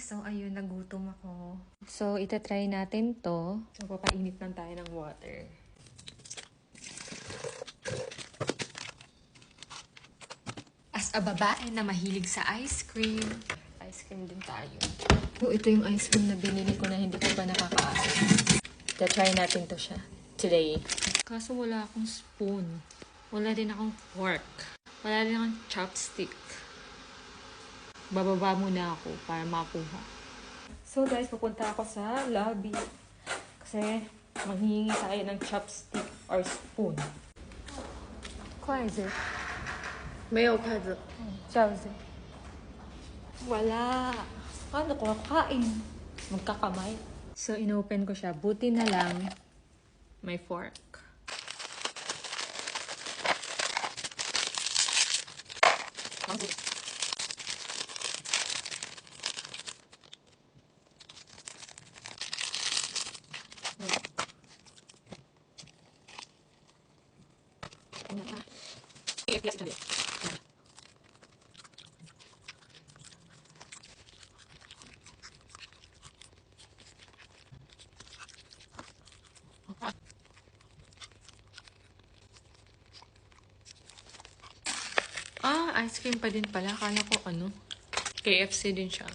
guys, so ayun, nagutom ako. So, itatry natin to. So, papainit lang tayo ng water. As a babae na mahilig sa ice cream din tayo. So, ito yung ice cream na binili ko na hindi ko pa nakakaasa. Itatry natin to siya today. Kaso wala akong spoon. Wala din akong fork. Wala din akong chopstick. Bababa muna ako para makuha. So guys, pupunta ako sa lobby. Kasi manghihingi tayo ng chopstick or spoon. 筷子没有筷子。筷子 wala. Ano ko kakain? Magkakamay. So inopen ko siya. Buti na lang may fork. Ah, ice cream pa din pala. Kala ko ano, KFC din siya.